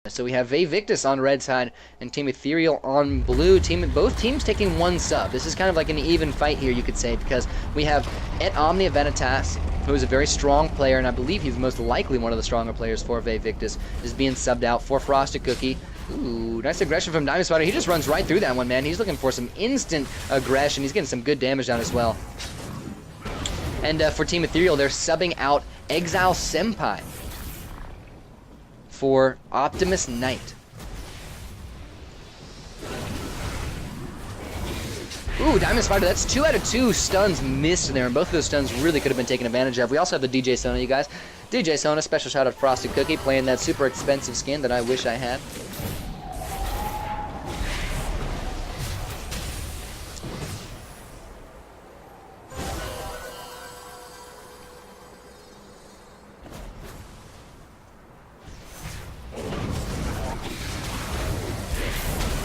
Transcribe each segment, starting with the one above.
So we have Vae Victus on red side and Team Ethereal on blue. Both teams taking one sub. This is kind of like an even fight here, you could say, because we have Etrl Vanitas, who is a very strong player, and I believe he's most likely one of the stronger players for Vae Victus, is being subbed out for Frosted Cookie. Ooh, nice aggression from Diamond Spider. He just runs right through that one, man. He's looking for some instant aggression. He's getting some good damage down as well. And for Team Ethereal, they're subbing out Exile Senpai for Optimus Knight. Ooh, Diamond Spider, that's 2 out of 2 stuns missed there, and both of those stuns really could have been taken advantage of. We also have the DJ Sona, you guys. DJ Sona, special shout out Frosted Cookie, playing that super expensive skin that I wish I had.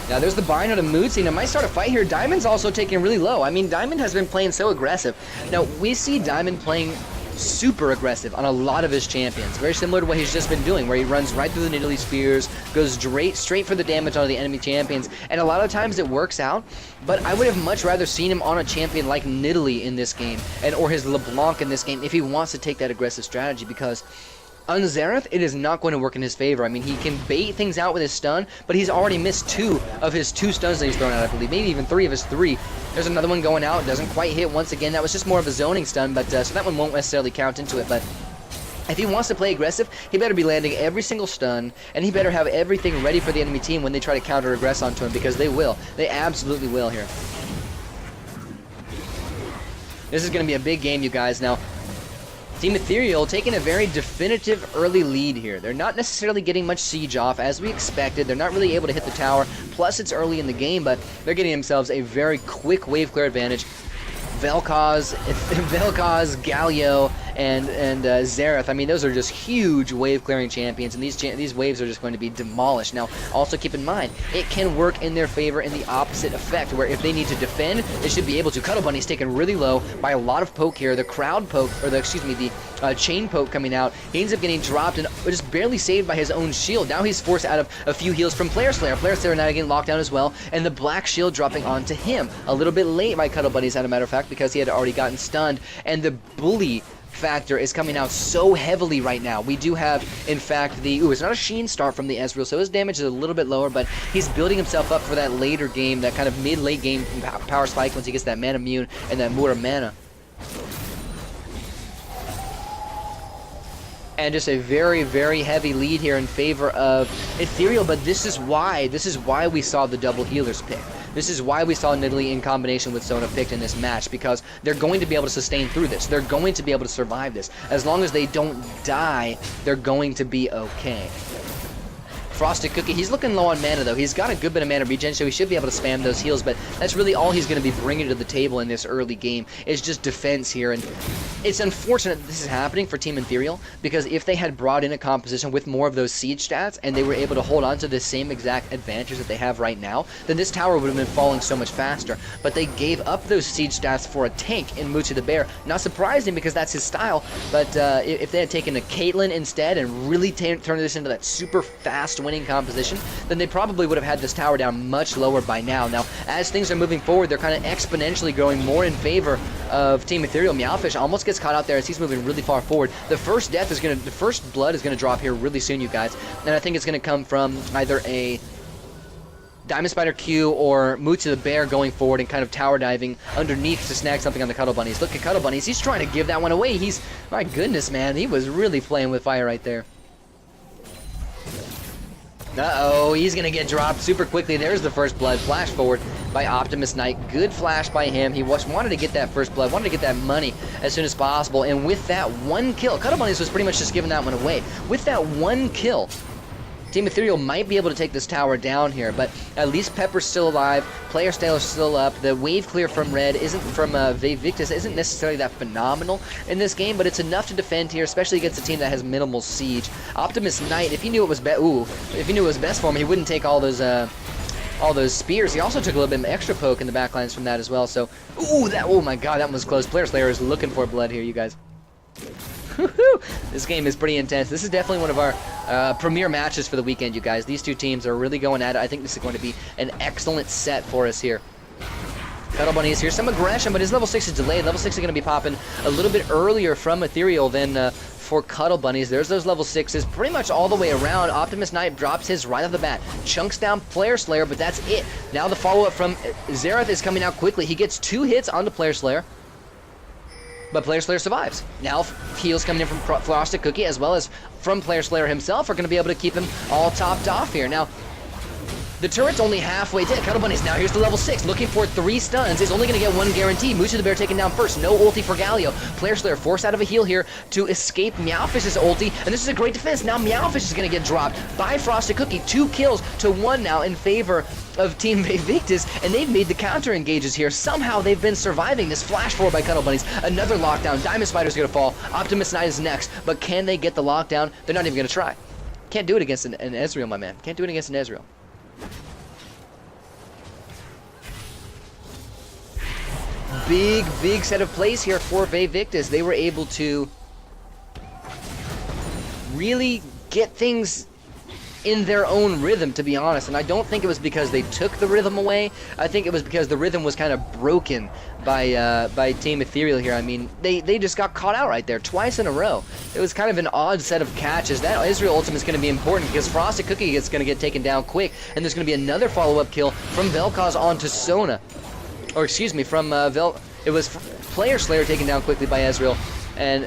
Now there's the bind on a mood scene. It might start a fight here. Diamond's also taking really low. I mean, Diamond has been playing so aggressive. Now, we see Diamond playing super aggressive on a lot of his champions. Very similar to what he's just been doing, where he runs right through the Nidalee Spears, goes straight for the damage on the enemy champions, and a lot of times it works out, but I would have much rather seen him on a champion like Nidalee in this game, or his LeBlanc in this game, if he wants to take that aggressive strategy, because on Xerath, it is not going to work in his favor. I mean, he can bait things out with his stun, but he's already missed 2 of his 2 stuns that he's thrown out, I believe. Maybe even 3 of his 3. There's another one going out. Doesn't quite hit once again. That was just more of a zoning stun, but so that one won't necessarily count into it. But if he wants to play aggressive, he better be landing every single stun, and he better have everything ready for the enemy team when they try to counter-aggress onto him, because they will. They absolutely will here. This is going to be a big game, you guys. Now, Team Ethereal taking a very definitive early lead here. They're not necessarily getting much siege off, as we expected. They're not really able to hit the tower, plus it's early in the game, but they're getting themselves a very quick wave clear advantage. Vel'Koz, Galio, and Xerath. I mean, those are just huge wave-clearing champions, and these waves are just going to be demolished. Now, also keep in mind, it can work in their favor in the opposite effect, where if they need to defend, they should be able to. Cuddle Bunny's taken really low by a lot of poke here. The crowd poke, or the chain poke coming out. He ends up getting dropped and just barely saved by his own shield. Now he's forced out of a few heals from Player Slayer. Player Slayer now getting locked down as well, and the black shield dropping onto him. A little bit late by Cuddle Bunny, as a matter of fact, because he had already gotten stunned, and the bully factor is coming out so heavily right now. We do have, in fact, it's not a Sheen start from the Etrl, so his damage is a little bit lower, but he's building himself up for that later game, that kind of mid-late game power spike once he gets that Mana Immune and that Mura Mana. And just a very, very heavy lead here in favor of Ethereal, but this is why we saw the double healers pick. This is why we saw Nidalee in combination with Sona picked in this match, because they're going to be able to sustain through this. They're going to be able to survive this. As long as they don't die, they're going to be okay. Frosted Cookie, he's looking low on mana, though. He's got a good bit of mana regen, so he should be able to spam those heals, but that's really all he's going to be bringing to the table in this early game, is just defense here. And it's unfortunate that this is happening for Team Ethereal, because if they had brought in a composition with more of those siege stats, and they were able to hold on to the same exact advantage that they have right now, then this tower would have been falling so much faster. But they gave up those siege stats for a tank in Moochie the Bear. Not surprising, because that's his style, but if they had taken a Caitlyn instead and really turned this into that super fast winning composition, then they probably would have had this tower down much lower by now. Now, as things are moving forward, they're kind of exponentially going more in favor of Team Ethereal. Meowfish almost gets caught out there as he's moving really far forward. The first blood is gonna drop here really soon, you guys, and I think it's gonna come from either a Diamond Spider Q or Moochie the Bear going forward and kind of tower diving underneath to snag something on the Cuddle Bunnies. Look at Cuddle Bunnies, he's trying to give that one away. My goodness, man, he was really playing with fire right there. Uh-oh, he's going to get dropped super quickly. There's the first blood. Flash forward by Optimus Knight. Good flash by him. He wanted to get that first blood, wanted to get that money as soon as possible. And with that one kill, Cuddle Bunnies was pretty much just giving that one away. With that one kill, Team Ethereal might be able to take this tower down here, but at least Pepper's still alive, Player Slayer is still up, the wave clear from Vae Victus isn't necessarily that phenomenal in this game, but it's enough to defend here, especially against a team that has minimal siege. Optimus Knight, if he knew it was best for him, he wouldn't take all those spears. He also took a little bit of extra poke in the backlines from that as well, so, oh my god, that one was close. Player Slayer is looking for blood here, you guys. This game is pretty intense. This is definitely one of our premier matches for the weekend, you guys. These two teams are really going at it. I think this is going to be an excellent set for us here. Cuddle Bunnies here, some aggression, but his level 6 is delayed. Level 6 is going to be popping a little bit earlier from Ethereal than for Cuddle Bunnies. There's those level 6s pretty much all the way around. Optimus Knight drops his right off the bat. Chunks down Player Slayer, but that's it. Now the follow-up from Xerath is coming out quickly. He gets 2 hits onto Player Slayer, but Player Slayer survives. Now heals coming in from Frosted Cookie as well as from Player Slayer himself are going to be able to keep him all topped off here. Now, the turret's only halfway dead. Cuddle Bunnies now, here's the level 6, looking for 3 stuns, is only going to get 1 guaranteed. Mucha the Bear taken down first, no ulti for Galio. Player Slayer forced out of a heal here to escape Meowfish's ulti, and this is a great defense. Now Meowfish is going to get dropped by Frosted Cookie. 2 kills to 1 now in favor of Team Vae Victus, and they've made the counter engages here. Somehow they've been surviving this flash forward by Cuddle Bunnies. Another lockdown. Diamond Spider's going to fall. Optimus Knight is next, but can they get the lockdown? They're not even going to try. Can't do it against an Ezreal, my man. Can't do it against an Ezreal. Big set of plays here for Vae Victus. They were able to really get things in their own rhythm, to be honest. And I don't think it was because they took the rhythm away. I think it was because the rhythm was kind of broken by Team Ethereal here. I mean, they just got caught out right there twice in a row. It was kind of an odd set of catches. That Ezreal ultimate is going to be important because Frosted Cookie is going to get taken down quick, and there's going to be another follow-up kill from Vel'Koz onto Sona. Or excuse me, from it was Player Slayer taken down quickly by Etrl, and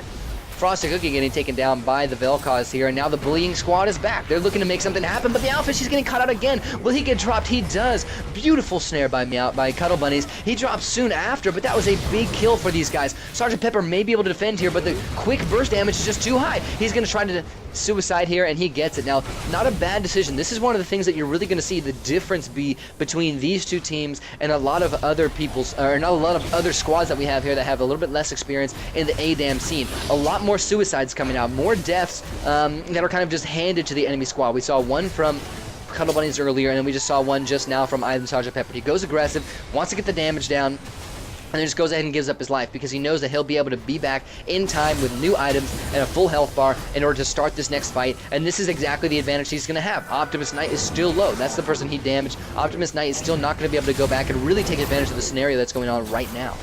Frosted Cookie getting taken down by the Vel'Koz here, and now the bullying squad is back. They're looking to make something happen, but the Owlfish, he's getting caught out again. Will he get dropped? He does. Beautiful snare by Cuddle Bunnies. He drops soon after, but that was a big kill for these guys. Sergeant Pepper may be able to defend here, but the quick burst damage is just too high. He's going to try to suicide here, and he gets it. Now, not a bad decision. This is one of the things that you're really going to see the difference be between these two teams and a lot of other people's, or not a lot of other squads that we have here that have a little bit less experience in the ADAM scene. A lot more suicides coming out, more deaths that are kind of just handed to the enemy squad. We saw one from Cuddle Bunnies earlier, and then we just saw one just now from Ivan Sergeant Pepper. He goes aggressive, wants to get the damage down, and then just goes ahead and gives up his life because he knows that he'll be able to be back in time with new items and a full health bar in order to start this next fight. And this is exactly the advantage he's going to have. Optimus Knight is still low. That's the person he damaged. Optimus Knight is still not going to be able to go back and really take advantage of the scenario that's going on right now.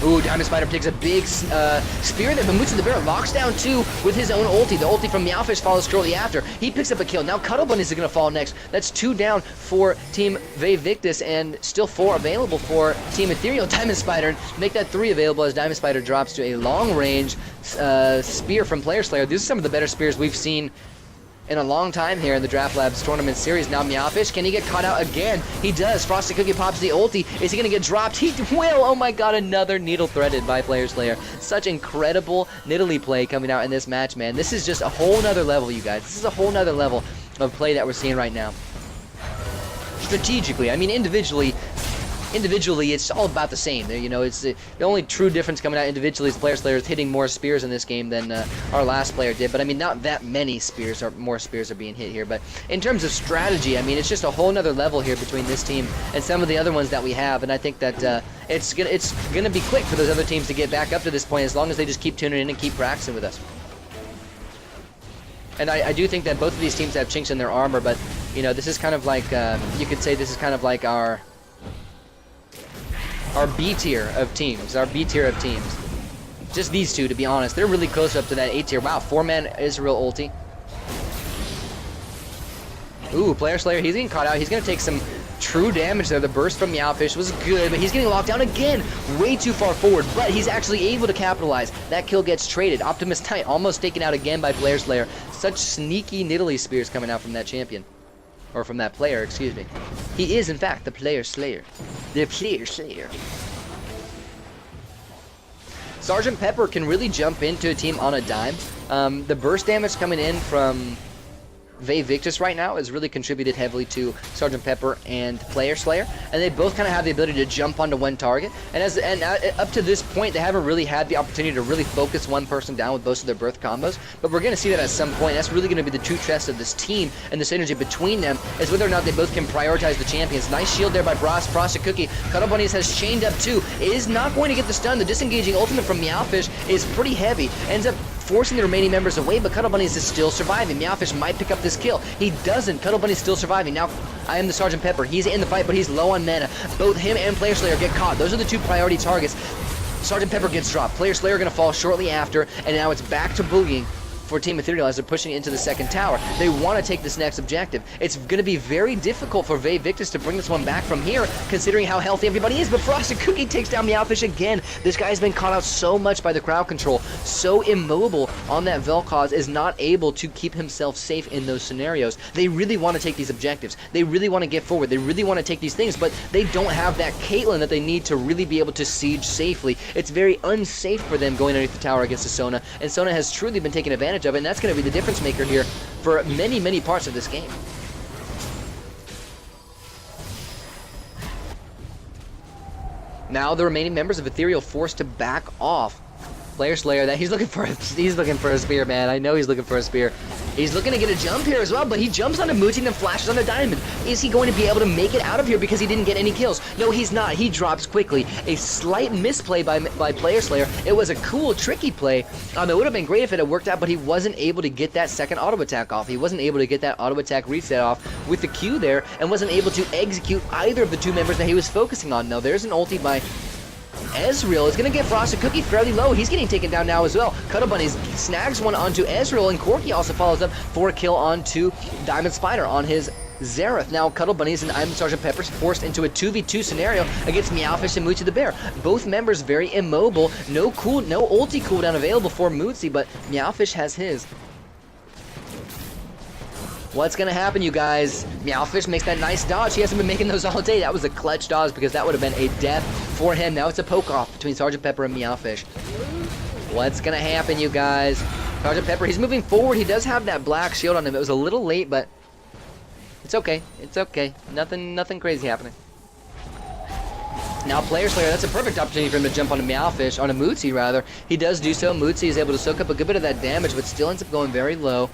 Ooh, Diamond Spider takes a big spear there, but Mucha the Bear locks down two with his own ulti. The ulti from Meowfish follows shortly after. He picks up a kill. Now Cuddle Bunnies is going to fall next. That's 2 down for Team Vae Victus, and still 4 available for Team Ethereal. Diamond Spider make that 3 available as Diamond Spider drops to a long-range spear from Player Slayer. These are some of the better spears we've seen in a long time here in the Draft Labs Tournament Series. Now Meowfish, can he get caught out again? He does. Frosted Cookie pops the ulti. Is he going to get dropped? He will! Oh my god, another needle threaded by Player Slayer. Such incredible Nidalee play coming out in this match, man. This is just a whole nother level, you guys. This is a whole nother level of play that we're seeing right now. Strategically, I mean individually, it's all about the same. You know, it's the only true difference coming out individually is Player Slayer is hitting more spears in this game than our last player did. But I mean, not that many spears or more spears are being hit here. But in terms of strategy, I mean, it's just a whole nother level here between this team and some of the other ones that we have. And I think that it's gonna be quick for those other teams to get back up to this point as long as they just keep tuning in and keep practicing with us. And I do think that both of these teams have chinks in their armor, but you know, this is kind of like you could say this is kind of like our B tier of teams, Just these two, to be honest. They're really close up to that A tier. Wow, 4-man Etrl ulti. Ooh, Player Slayer, he's getting caught out. He's going to take some true damage there. The burst from Meowfish was good, but he's getting locked down again. Way too far forward, but he's actually able to capitalize. That kill gets traded. Optimus Knight almost taken out again by Player Slayer. Such sneaky Nidalee spears coming out from that champion. Or from that player, excuse me. He is, in fact, the Player Slayer. The Player Slayer. Sergeant Pepper can really jump into a team on a dime. The burst damage coming in from Vae Victus right now has really contributed heavily to Sgt. Pepper and Player Slayer, and they both kind of have the ability to jump onto one target. And up to this point, they haven't really had the opportunity to really focus one person down with most of their birth combos. But we're going to see that at some point. That's really going to be the true test of this team, and the synergy between them is whether or not they both can prioritize the champions. Nice shield there by Frosted Cookie. Cuddle Bunnies has chained up too. Is not going to get the stun. The disengaging ultimate from Meowfish is pretty heavy. Ends up forcing the remaining members away, but Cuddle Bunnies is still surviving. Meowfish might pick up this kill. He doesn't. Cuddle Bunny's still surviving. Now, I am the Sgt. Pepper. He's in the fight, but he's low on mana. Both him and Player Slayer get caught. Those are the two priority targets. Sgt. Pepper gets dropped. Player Slayer going to fall shortly after, and now it's back to bullying for Team Ethereal as they're pushing into the second tower. They want to take this next objective. It's going to be very difficult for Vae Victus to bring this one back from here, considering how healthy everybody is, but Frosted Cookie takes down Meowfish again. This guy's been caught out so much by the crowd control, so immobile on that Vel'Koz, is not able to keep himself safe in those scenarios. They really want to take these objectives. They really want to get forward. They really want to take these things, but they don't have that Caitlyn that they need to really be able to siege safely. It's very unsafe for them going underneath the tower against the Sona, and Sona has truly been taking advantage of it, and that's going to be the difference maker here for many, many parts of this game. Now the remaining members of Ethereal forced to back off. Player Slayer, that he's looking for a spear, man. I know he's looking for a spear. He's looking to get a jump here as well, but he jumps onto Mootsie and then flashes onto Diamond. Is he going to be able to make it out of here because he didn't get any kills? No, he's not. He drops quickly. A slight misplay by Player Slayer. It was a cool, tricky play. It would have been great if it had worked out, but he wasn't able to get that second auto attack off. He wasn't able to get that auto attack reset off with the Q there, and wasn't able to execute either of the two members that he was focusing on. Now there's an ulti by Etrl. Is going to get Frosted Cookie fairly low. He's getting taken down now as well. Cuddle Bunnies snags one onto Etrl, and Corki also follows up for a kill onto Diamond Spider on his Xerath. Now Cuddle Bunnies and I'm Sgt. Pepper's forced into a 2v2 scenario against Meowfish and Mootsie the Bear. Both members very immobile. No ulti cooldown available for Mootsie, but Meowfish has his. What's going to happen, you guys? Meowfish makes that nice dodge. He hasn't been making those all day. That was a clutch dodge because that would have been a death for him. Now it's a poke-off between Sgt. Pepper and Meowfish. What's going to happen, you guys? Sgt. Pepper, he's moving forward. He does have that black shield on him. It was a little late, but it's okay. It's okay. Nothing crazy happening. Now Player Slayer, that's a perfect opportunity for him to jump onto Meowfish, on a Mootsie rather. He does do so. Mootsie is able to soak up a good bit of that damage, but still ends up going very low.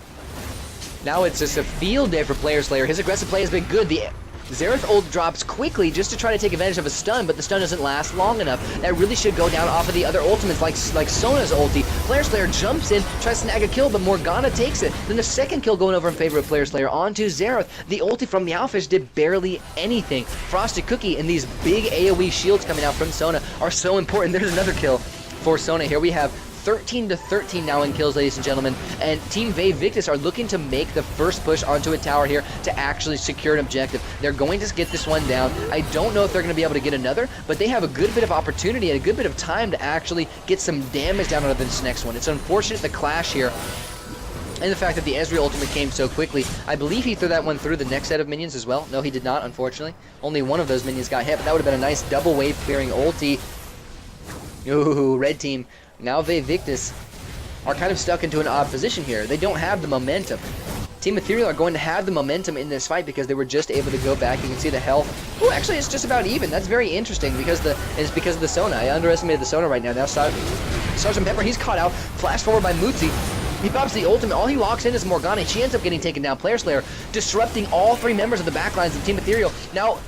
Now it's just a field day for Player Slayer. His aggressive play has been good. The Xerath ult drops quickly just to try to take advantage of a stun, but the stun doesn't last long enough. That really should go down off of the other ultimates, like Sona's ulti. Player Slayer jumps in, tries to snag a kill, but Morgana takes it. Then the second kill going over in favor of Player Slayer onto Xerath. The ulti from Meowfish did barely anything. Frosted Cookie and these big AoE shields coming out from Sona are so important. There's another kill for Sona. Here we have 13-13 now in kills, ladies and gentlemen, and Team Vae Victus are looking to make the first push onto a tower here to actually secure an objective. They're going to get this one down. I don't know if they're going to be able to get another, but they have a good bit of opportunity and a good bit of time to actually get some damage down onto this next one. It's unfortunate the clash here, and the fact that the Ezreal ultimate came so quickly. I believe he threw that one through the next set of minions as well. No, he did not, unfortunately. Only one of those minions got hit, but that would have been a nice double wave clearing ulti. Ooh, red team. Now Vae Victus are kind of stuck into an odd position here. They don't have the momentum. Team Ethereal are going to have the momentum in this fight because they were just able to go back. You can see the health. Oh, actually, it's just about even. That's very interesting because it's because of the Sona. I underestimated the Sona right now. Now Sgt. Pepper, he's caught out. Flash forward by Mootsie. He pops the ultimate. All he locks in is Morgana. She ends up getting taken down. Player Slayer disrupting all three members of the backlines of Team Ethereal. Now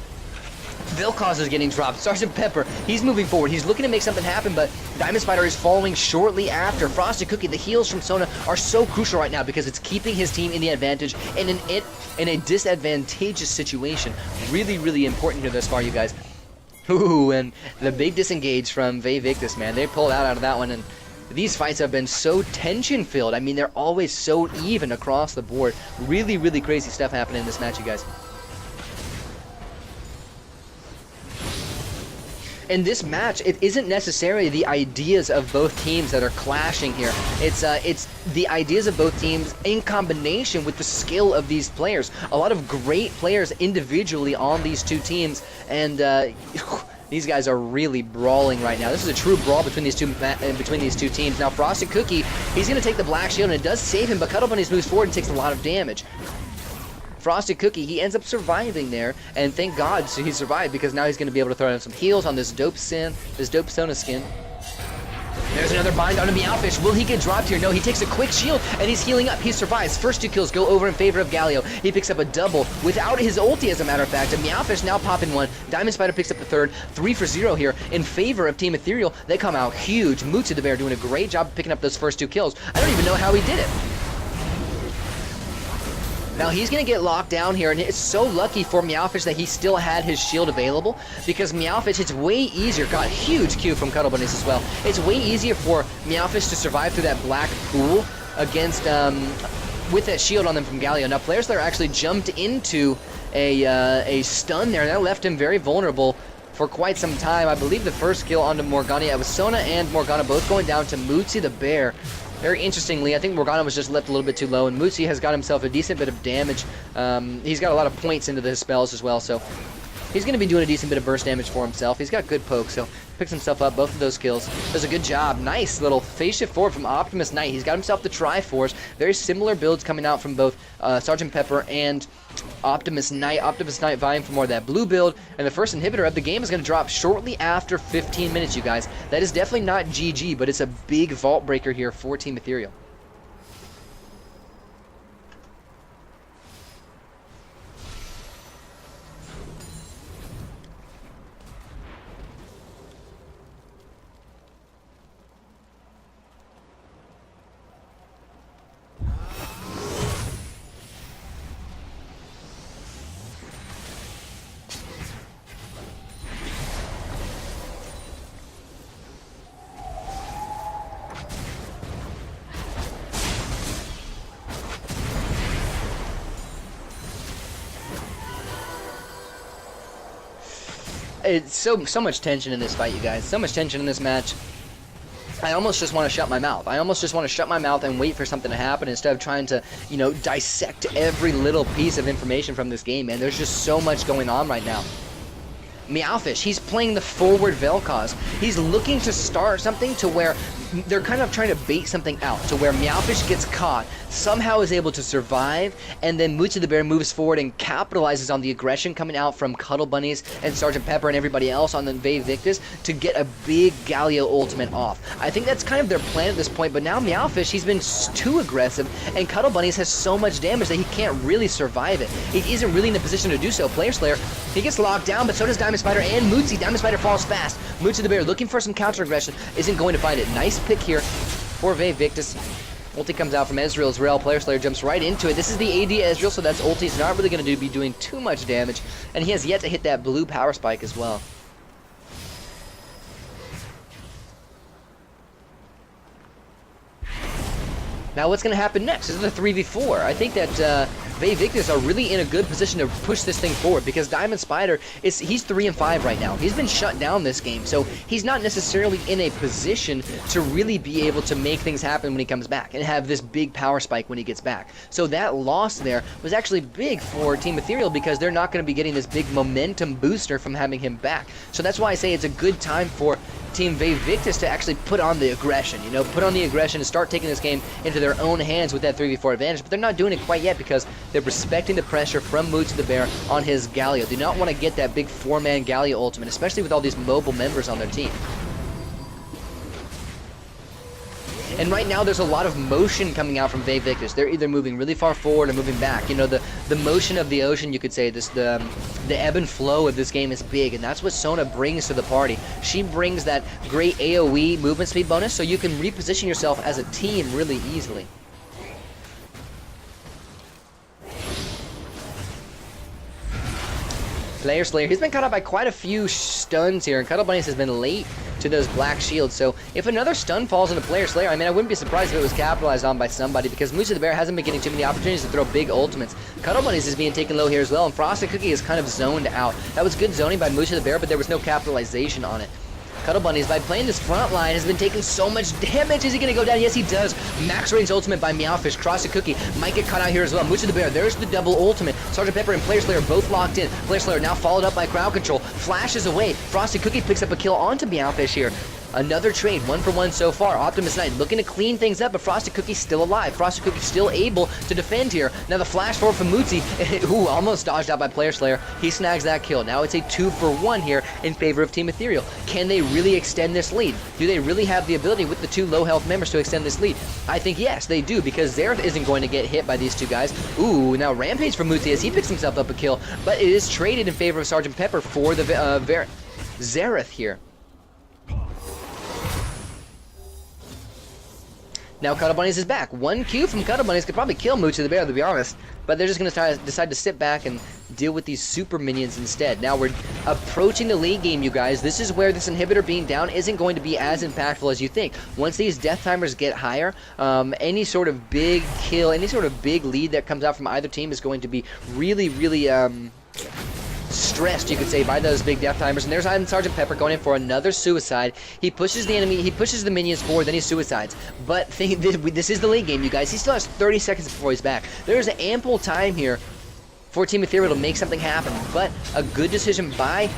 Vel'Koz is getting dropped. Sgt. Pepper, he's moving forward. He's looking to make something happen, but Diamond Spider is following shortly after. Frosted Cookie, the heals from Sona are so crucial right now because it's keeping his team in the advantage and in a disadvantageous situation. Really, really important here thus far, you guys. Ooh, and the big disengage from Vae Victus, man. They pulled out of that one, and these fights have been so tension-filled. I mean, they're always so even across the board. Really, really crazy stuff happening in this match, you guys. In this match, it isn't necessarily the ideas of both teams that are clashing here. It's the ideas of both teams in combination with the skill of these players. A lot of great players individually on these two teams, and these guys are really brawling right now. This is a true brawl between these two teams. Now Frosted Cookie, he's going to take the black shield, and it does save him, but Cuddle Bunnies moves forward and takes a lot of damage. Frosted Cookie, he ends up surviving there, and thank God he survived, because now he's going to be able to throw in some heals on this dope Sona skin. There's another bind on a Meowfish. Will he get dropped here? No, he takes a quick shield, and he's healing up. He survives. First 2 kills go over in favor of Galio. He picks up a double without his ulti, as a matter of fact. And Meowfish now popping 1. Diamond Spider picks up the 3rd. 3 for 0 here in favor of Team Ethereal. They come out huge. Mootsie the Bear doing a great job of picking up those first 2 kills. I don't even know how he did it. Now he's going to get locked down here, and it's so lucky for Meowfish that he still had his shield available, because Meowfish, it's way easier. Got a huge Q from Cuddle Bunnies as well. It's way easier for Meowfish to survive through that black pool against, with that shield on them from Galio. Now Player Slayer actually jumped into a stun there, and that left him very vulnerable for quite some time. I believe the first kill onto Morgana. It was Sona and Morgana both going down to Mootsie the Bear. Very interestingly, I think Morgana was just left a little bit too low, and Mootsie has got himself a decent bit of damage. He's got a lot of points into his spells as well, so he's going to be doing a decent bit of burst damage for himself. He's got good poke, so picks himself up both of those kills. Does a good job. Nice little phase shift forward from Optimus Knight. He's got himself the Triforce. Very similar builds coming out from both Sgt. Pepper and Optimus Knight. Optimus Knight vying for more of that blue build, and the first inhibitor of the game is going to drop shortly after 15 minutes, you guys. That is definitely not GG, but it's a big vault breaker here for Team Ethereal. It's so much tension in this fight, you guys. So much tension in this match. I almost just want to shut my mouth. I almost just want to shut my mouth and wait for something to happen instead of trying to, you know, dissect every little piece of information from this game, man. There's just so much going on right now. Meowfish, he's playing the forward Vel'Koz. He's looking to start something to where they're kind of trying to bait something out, to where Meowfish gets caught, somehow is able to survive, and then Mootsie the Bear moves forward and capitalizes on the aggression coming out from Cuddle Bunnies and Sgt. Pepper and everybody else on the Vae Victus to get a big Galio ultimate off. I think that's kind of their plan at this point, but now Meowfish, he's been too aggressive, and Cuddle Bunnies has so much damage that he can't really survive it. He isn't really in a position to do so. Player Slayer, he gets locked down, but so does Diamond Spider and Mootsie. Diamond Spider falls fast. Mootsie the Bear looking for some counter aggression, isn't going to find it. Nice pick here for Vae Victus. Ulti comes out from Ezreal's Rail. Player Slayer jumps right into it. This is the AD Ezreal, so that's ulti's not really going to be doing too much damage, and he has yet to hit that blue power spike as well. Now what's going to happen next? This is a 3v4. I think that Vae Victus are really in a good position to push this thing forward, because Diamond Spider, he's 3-5 right now. He's been shut down this game, so he's not necessarily in a position to really be able to make things happen when he comes back and have this big power spike when he gets back. So that loss there was actually big for Team Ethereal, because they're not going to be getting this big momentum booster from having him back. So that's why I say it's a good time for Team Vae Victus to actually put on the aggression, you know, put on the aggression and start taking this game into their own hands with that 3v4 advantage, but they're not doing it quite yet because they're respecting the pressure from Mootsie the Bear on his Galio. Do not want to get that big 4-man Galio ultimate, especially with all these mobile members on their team. And right now there's a lot of motion coming out from Vae Victus. They're either moving really far forward or moving back. You know, the motion of the ocean, you could say, the ebb and flow of this game is big, and that's what Sona brings to the party. She brings that great AoE movement speed bonus, so you can reposition yourself as a team really easily. Player Slayer, he's been caught up by quite a few stuns here, and Cuddle Bunnies has been late to those black shields. So if another stun falls into Player Slayer, I mean, I wouldn't be surprised if it was capitalized on by somebody, because Mootsie the Bear hasn't been getting too many opportunities to throw big ultimates. Cuddle Bunnies is being taken low here as well, and Frosted Cookie is kind of zoned out. That was good zoning by Mootsie the Bear, but there was no capitalization on it. Cuddle Bunnies, by playing this front line, has been taking so much damage. Is he going to go down? Yes, he does. Max range ultimate by Meowfish. Frosted Cookie might get caught out here as well. Mootsie the Bear, there's the double ultimate. Sgt. Pepper and Player Slayer both locked in. Player Slayer now followed up by crowd control. Flashes away. Frosted Cookie picks up a kill onto Meowfish here. Another trade, 1-for-1 so far. Optimus Knight looking to clean things up, but Frosted Cookie's still alive. Frosted Cookie's still able to defend here. Now the flash forward from Mootsie, who almost dodged out by Player Slayer. He snags that kill. Now it's a 2-for-1 here in favor of Team Ethereal. Can they really extend this lead? Do they really have the ability with the 2 low health members to extend this lead? I think yes, they do, because Xerath isn't going to get hit by these 2 guys. Ooh, now Rampage for Mootsie as he picks himself up a kill, but it is traded in favor of Sergeant Pepper for the Xerath here. Now Cuddle Bunnies is back. 1 Q from Cuddle Bunnies could probably kill Moochie the Bear, to be honest. But they're just going to decide to sit back and deal with these super minions instead. Now we're approaching the late game, you guys. This is where this inhibitor being down isn't going to be as impactful as you think. Once these death timers get higher, any sort of big kill, any sort of big lead that comes out from either team is going to be really, really stressed, you could say, by those big death timers. And there's Sergeant Pepper going in for another suicide. He pushes the enemy, he pushes the minions forward, then he suicides. But this is the late game, you guys. He still has 30 seconds before he's back. There's ample time here for Team Ethereal to make something happen, but a good decision by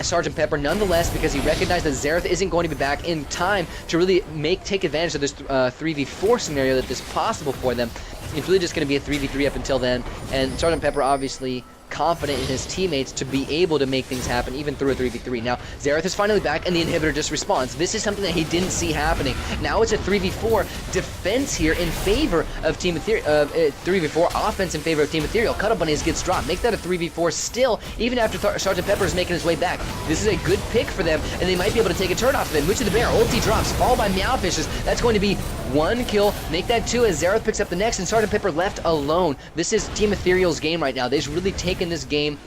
Sergeant Pepper nonetheless, because he recognized that Xerath isn't going to be back in time to really take advantage of this 3v4 scenario that is possible for them. It's really just going to be a 3v3 up until then, and Sergeant Pepper obviously confident in his teammates to be able to make things happen even through a 3v3. Now, Xerath is finally back and the inhibitor just responds. This is something that he didn't see happening. Now it's a 3v4 defense here in favor of Team Ethereal, 3v4 offense in favor of Team Ethereal. Cuddle Bunnies gets dropped. Makes that a 3v4 still, even after Sergeant Pepper is making his way back. This is a good pick for them, and they might be able to take a turn off of it. Moochie the Bear, ulti drops, followed by Meowfishes. That's going to be 1 kill. Make that 2 as Xerath picks up the next, and Sergeant Pepper left alone. This is Team Ethereal's game right now. They've really taken this game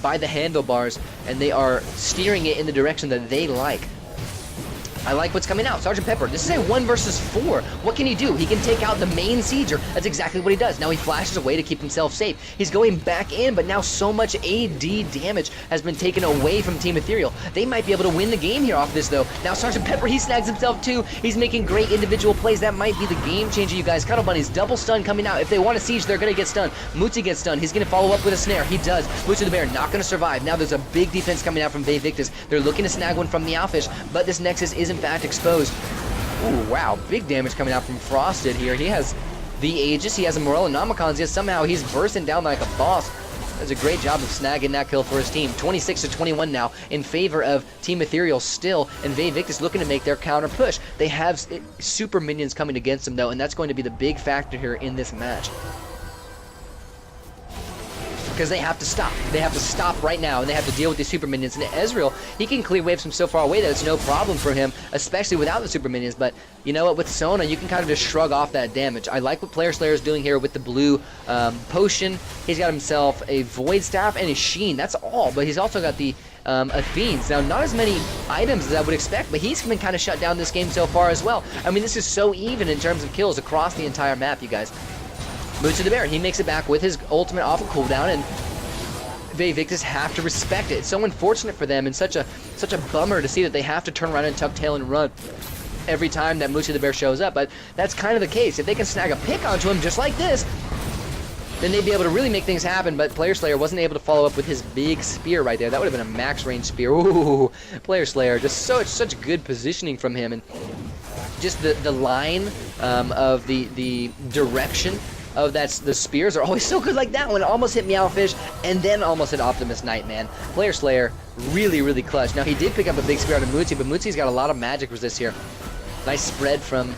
by the handlebars, and they are steering it in the direction that they like. I like what's coming out. Sergeant Pepper, this is a 1 versus 4. What can he do? He can take out the main Sieger. That's exactly what he does. Now he flashes away to keep himself safe. He's going back in, but now so much AD damage has been taken away from Team Ethereal. They might be able to win the game here off this, though. Now Sergeant Pepper, he snags himself too. He's making great individual plays. That might be the game changer, you guys. Cuddle Bunnies, double stun coming out. If they want to siege, they're going to get stunned. Mootsie gets stunned. He's going to follow up with a snare. He does. Moochie the Bear not going to survive. Now there's a big defense coming out from Vae Victus. They're looking to snag one from Meowfish, but this Nexus is in fact exposed. Ooh, wow, big damage coming out from Frosted here. He has the Aegis, he has a Morello Nomicons, yet somehow he's bursting down like a boss. Does a great job of snagging that kill for his team. 26-21 now in favor of Team Ethereal still, and Vae Victus looking to make their counter push. They have super minions coming against them though, and that's going to be the big factor here in this match. Because they have to stop. They have to stop right now, and they have to deal with these super minions. And Etrl, he can clear waves from so far away that it's no problem for him, especially without the super minions. But you know what? With Sona, you can kind of just shrug off that damage. I like what Player Slayer is doing here with the blue potion. He's got himself a Void Staff and a Sheen. That's all. But he's also got the Athenes. Now, not as many items as I would expect, but he's been kind of shut down this game so far as well. I mean, this is so even in terms of kills across the entire map, you guys. Moochie the Bear, he makes it back with his ultimate off a cooldown, and Vae Victus have to respect it. It's so unfortunate for them, and such a bummer to see that they have to turn around and tuck tail and run every time that Moochie the Bear shows up. But that's kind of the case. If they can snag a pick onto him just like this, then they'd be able to really make things happen. But Player Slayer wasn't able to follow up with his big spear right there. That would have been a max range spear. Ooh, Player Slayer, just such good positioning from him, and just the line of the direction of the spears are always so good like that one. It almost hit Meowfish and then almost hit Optimus Knight, man. Player Slayer, really, really clutch. Now, he did pick up a big spear out of Mootsie, but Mootie's got a lot of magic resist here. Nice spread from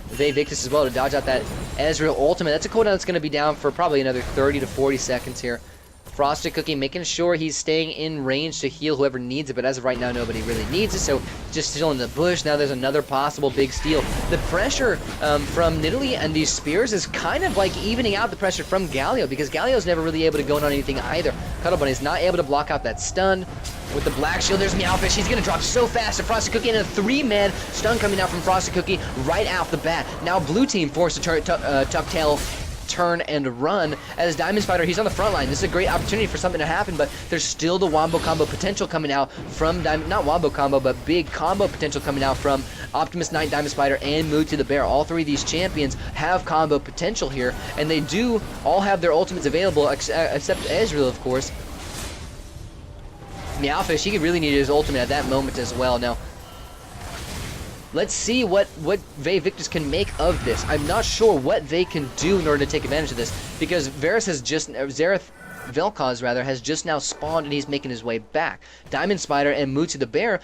Vae Victus as well to dodge out that Etrl ultimate. That's a cooldown that's going to be down for probably another 30 to 40 seconds here. Frosted Cookie making sure he's staying in range to heal whoever needs it, but as of right now, nobody really needs it, so just still in the bush. Now there's another possible big steal. The pressure from Nidalee and these spears is kind of like evening out the pressure from Galio, because Galio's never really able to go in on anything either. Cuddle Bunny's not able to block out that stun. With the black shield, there's Meowfish. He's going to drop so fast to Frosted Cookie, and a 3-man stun coming out from Frosted Cookie right off the bat. Now blue team forced to tuck tail, turn and run as Diamond Spider, he's on the front line. This is a great opportunity for something to happen, but there's still the wombo combo potential coming out from not wombo combo, but big combo potential coming out from Optimus Knight, Diamond Spider, and Moochie the Bear. All three of these champions have combo potential here, and they do all have their ultimates available, except Etrl, of course. Meowfish, he really needed his ultimate at that moment as well. Now, let's see what Vae Victus can make of this. I'm not sure what they can do in order to take advantage of this, because Xerath Vel'Koz rather has just now spawned and he's making his way back. Diamond Spider and Mutsu the Bear,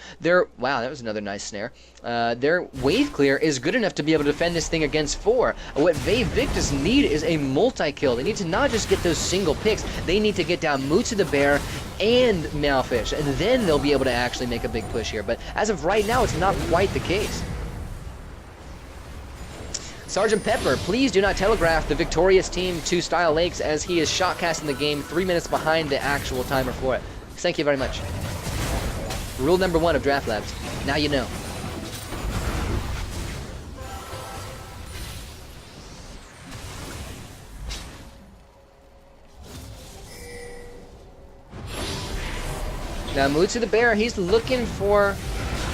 wow, that was another nice snare. Their wave clear is good enough to be able to defend this thing against 4. What Vae Victus need is a multi-kill. They need to not just get those single picks, they need to get down Mutsu the Bear and Meowfish, and then they'll be able to actually make a big push here. But as of right now, it's not quite the case. Sergeant Pepper, please do not telegraph the victorious team to Style Lakes, as he is shotcasting the game 3 minutes behind the actual timer for it. Thank you very much. Rule number 1 of Draft Labs. Now you know. Now Mutsu the Bear, he's looking for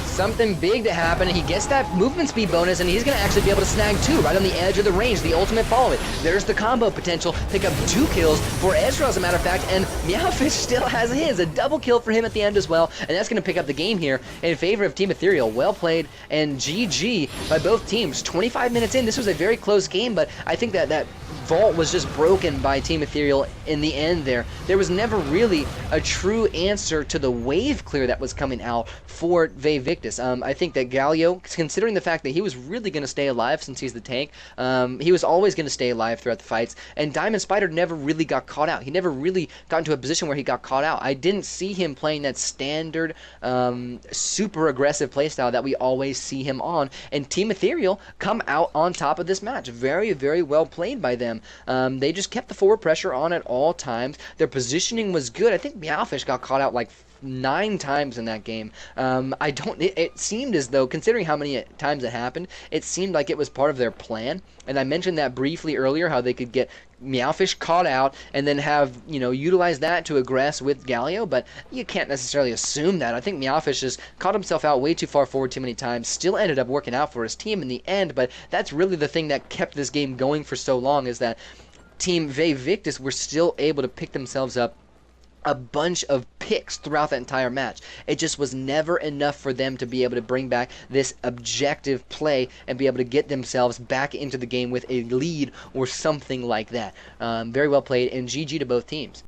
something big to happen, and he gets that movement speed bonus, and he's going to actually be able to snag 2 right on the edge of the range, the ultimate follow-it. There's the combo potential, pick up 2 kills for Etrl, as a matter of fact, and Meowfish still has his, a double kill for him at the end as well, and that's going to pick up the game here in favor of Team Ethereal. Well played, and GG by both teams. 25 minutes in, this was a very close game, but I think that vault was just broken by Team Ethereal in the end there. There was never really a true answer to the wave clear that was coming out for Vae Victus. I think that Galio, considering the fact that he was really going to stay alive since he's the tank, he was always going to stay alive throughout the fights, and Diamond Spider never really got caught out. He never really got into a position where he got caught out. I didn't see him playing that standard super aggressive playstyle that we always see him on, and Team Ethereal come out on top of this match. Very, very well played by them. They just kept the forward pressure on at all times. Their positioning was good. I think Meowfish got caught out like 9 times in that game. It seemed as though, considering how many times it happened, it seemed like it was part of their plan. And I mentioned that briefly earlier, how they could get Meowfish caught out and then have, utilize that to aggress with Galio, but you can't necessarily assume that. I think Meowfish just caught himself out way too far forward too many times, still ended up working out for his team in the end, but that's really the thing that kept this game going for so long, is that Team Vae Victus were still able to pick themselves up a bunch of picks throughout that entire match. It just was never enough for them to be able to bring back this objective play and be able to get themselves back into the game with a lead or something like that. Very well played, and GG to both teams.